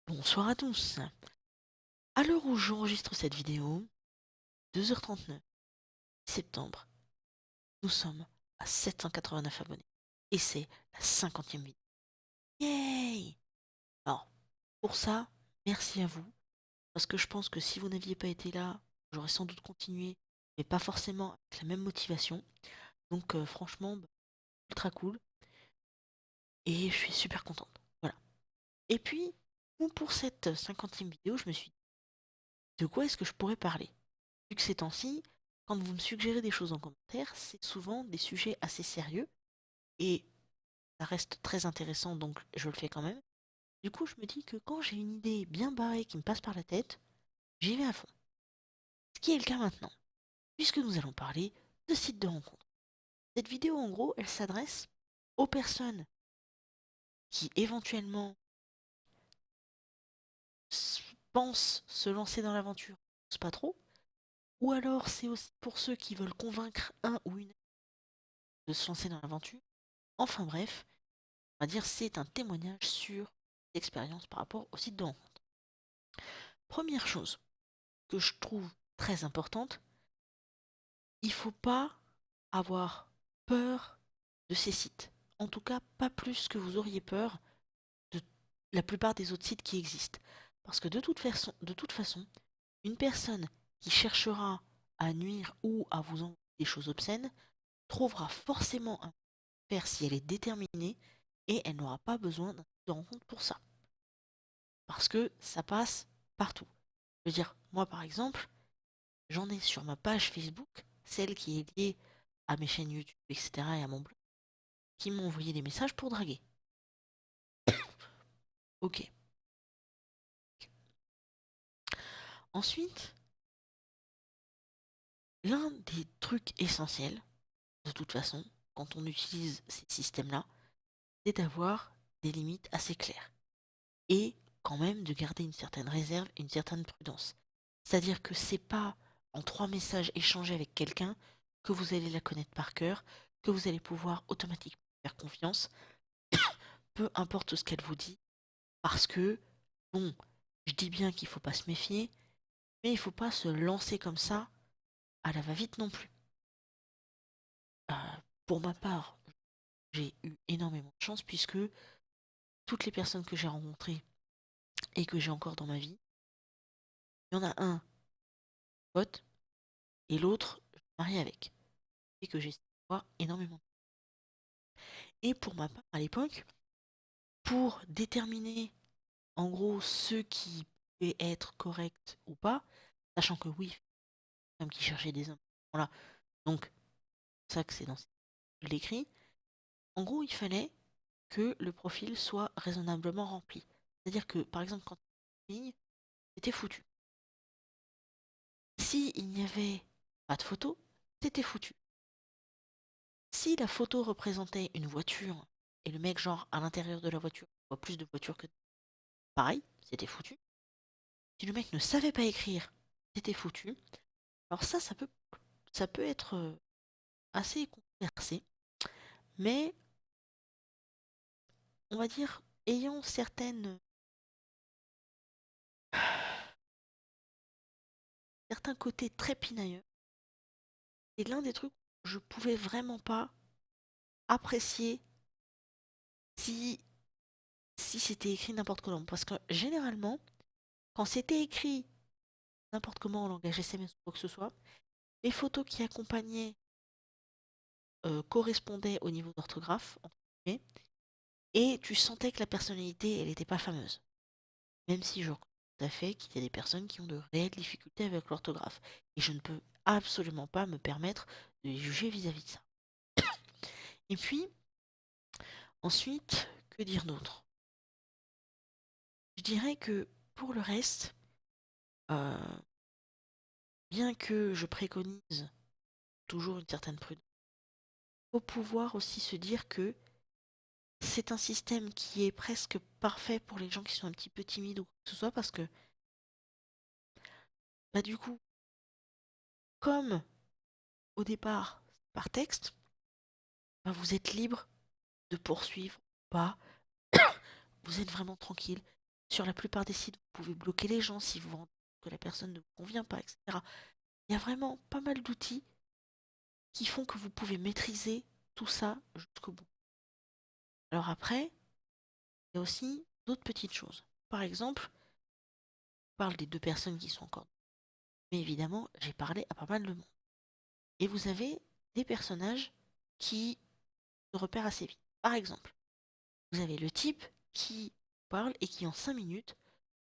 Bonsoir à tous. À l'heure où j'enregistre cette vidéo, 2h39, septembre, nous sommes à 789 abonnés. Et c'est la 50e vidéo. Yay! Alors, pour ça, merci à vous. Parce que je pense que si vous n'aviez pas été là, j'aurais sans doute continué, mais pas forcément avec la même motivation. Donc franchement, ultra cool. Et je suis super contente. Voilà. Et puis, pour cette 50e vidéo, je me suis dit, de quoi est-ce que je pourrais parler? Vu que ces temps-ci, quand vous me suggérez des choses en commentaire, c'est souvent des sujets assez sérieux et ça reste très intéressant, donc je le fais quand même. Du coup, je me dis que quand j'ai une idée bien barrée qui me passe par la tête, j'y vais à fond. Ce qui est le cas maintenant, puisque nous allons parler de sites de rencontres. Cette vidéo, en gros, elle s'adresse aux personnes qui éventuellement pensent se lancer dans l'aventure, n'osent pas trop, ou alors c'est aussi pour ceux qui veulent convaincre un ou une de se lancer dans l'aventure. Enfin bref, on va dire c'est un témoignage sur l'expérience par rapport au site de rencontre. Première chose que je trouve très importante, il faut pas avoir peur de ces sites. En tout cas, pas plus que vous auriez peur de la plupart des autres sites qui existent. Parce que de toute façon, une personne qui cherchera à nuire ou à vous envoyer des choses obscènes trouvera forcément un faire si elle est déterminée et elle n'aura pas besoin d'un site de rencontre pour ça. Parce que ça passe partout. Je veux dire, moi par exemple, j'en ai sur ma page Facebook, celle qui est liée à mes chaînes YouTube, etc. et à mon blog, qui m'ont envoyé des messages pour draguer. Ok. Ensuite, l'un des trucs essentiels, de toute façon, quand on utilise ces systèmes-là, c'est d'avoir des limites assez claires. Et quand même de garder une certaine réserve et une certaine prudence. C'est-à-dire que c'est pas en 3 messages échangés avec quelqu'un que vous allez la connaître par cœur, que vous allez pouvoir automatiquement faire confiance, peu importe ce qu'elle vous dit, parce que, bon, je dis bien qu'il faut pas se méfier, mais il faut pas se lancer comme ça à la va-vite non plus. Euh, pour ma part, j'ai eu énormément de chance puisque toutes les personnes que j'ai rencontrées et que j'ai encore dans ma vie, il y en a un pote et l'autre je suis marié avec et que j'ai énormément. Et pour ma part, à l'époque, pour déterminer en gros ceux qui pouvaient être corrects ou pas, sachant que oui, femme qui cherchait des hommes, voilà, donc c'est ça que c'est dans l'écrit, en gros il fallait que le profil soit raisonnablement rempli. C'est-à-dire que par exemple quand une ligne, c'était foutu. Si il n'y avait pas de photo, c'était foutu. Si la photo représentait une voiture et le mec genre à l'intérieur de la voiture voit plus de voitures que pareil, c'était foutu. Si le mec ne savait pas écrire, c'était foutu. Alors ça peut être assez controversé, mais on va dire, ayant certains côtés très pinailleux, c'est l'un des trucs où je pouvais vraiment pas apprécier si, si c'était écrit n'importe comment. Parce que généralement, quand c'était écrit n'importe comment en langage SMS ou quoi que ce soit, les photos qui accompagnaient correspondaient au niveau d'orthographe, entre guillemets, et tu sentais que la personnalité, elle n'était pas fameuse. Même si je reconnais tout à fait qu'il y a des personnes qui ont de réelles difficultés avec l'orthographe. Et je ne peux absolument pas me permettre de les juger vis-à-vis de ça. Et puis, ensuite, que dire d'autre? Je dirais que pour le reste, euh, bien que je préconise toujours une certaine prudence, il faut pouvoir aussi se dire que c'est un système qui est presque parfait pour les gens qui sont un petit peu timides ou quoi que ce soit, parce que, bah du coup, comme au départ, par texte, bah, vous êtes libre de poursuivre ou pas, vous êtes vraiment tranquille. Sur la plupart des sites, vous pouvez bloquer les gens si vous rendez compte que la personne ne vous convient pas, etc. Il y a vraiment pas mal d'outils qui font que vous pouvez maîtriser tout ça jusqu'au bout. Alors après, il y a aussi d'autres petites choses. Par exemple, je parle des deux personnes qui sont encore. Mais évidemment, j'ai parlé à pas mal de monde. Et vous avez des personnages qui se repèrent assez vite. Par exemple, vous avez le type qui parle et qui en 5 minutes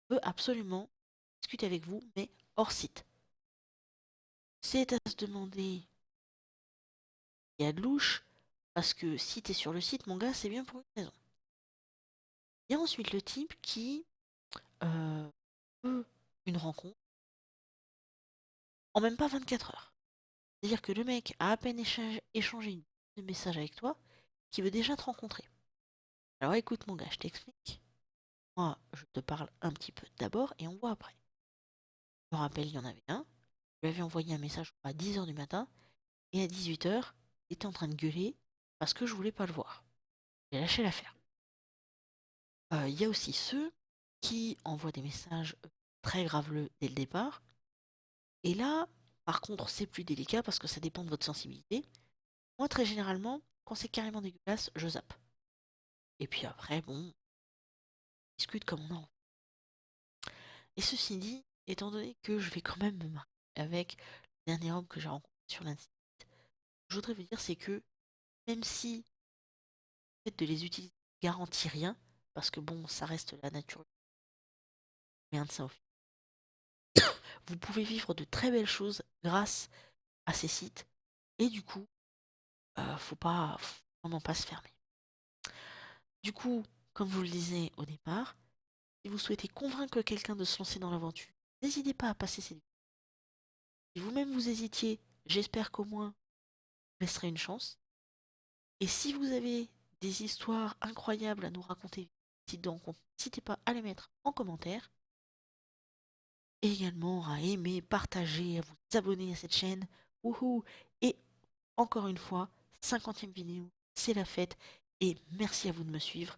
veut absolument discuter avec vous, mais hors site. C'est à se demander, il y a de louche, parce que si t'es sur le site, mon gars, c'est bien pour une raison. Il y a ensuite le type qui veut une rencontre en même pas 24 heures. C'est-à-dire que le mec a à peine échangé une de message avec toi, qui veut déjà te rencontrer. Alors écoute mon gars, je t'explique. Moi, je te parle un petit peu d'abord et on voit après. Je me rappelle, il y en avait un. Je lui avais envoyé un message à 10 heures du matin et à 18 heures, il était en train de gueuler parce que je voulais pas le voir. J'ai lâché l'affaire. Il y a aussi ceux qui envoient des messages très graveleux dès le départ. Et là, par contre, c'est plus délicat parce que ça dépend de votre sensibilité. Moi, très généralement, quand c'est carrément dégueulasse, je zappe. Et puis après, bon, on discute comme on a envie. Et ceci dit, étant donné que je vais quand même me marier avec le dernier homme que j'ai rencontré sur l'Internet, je voudrais vous dire, c'est que même si le fait de les utiliser ne garantit rien, parce que bon, ça reste la nature, rien de ça au final, vous pouvez vivre de très belles choses grâce à ces sites. Et du coup, faut vraiment pas se fermer. Du coup, comme je vous le disais au départ, si vous souhaitez convaincre quelqu'un de se lancer dans l'aventure, n'hésitez pas à passer ces... Si vous-même vous hésitiez, j'espère qu'au moins vous laisserez une chance. Et si vous avez des histoires incroyables à nous raconter, n'hésitez pas à les mettre en commentaire. Et également à aimer, partager, à vous abonner à cette chaîne. Wouhou! Et encore une fois, 50e vidéo, c'est la fête. Et merci à vous de me suivre.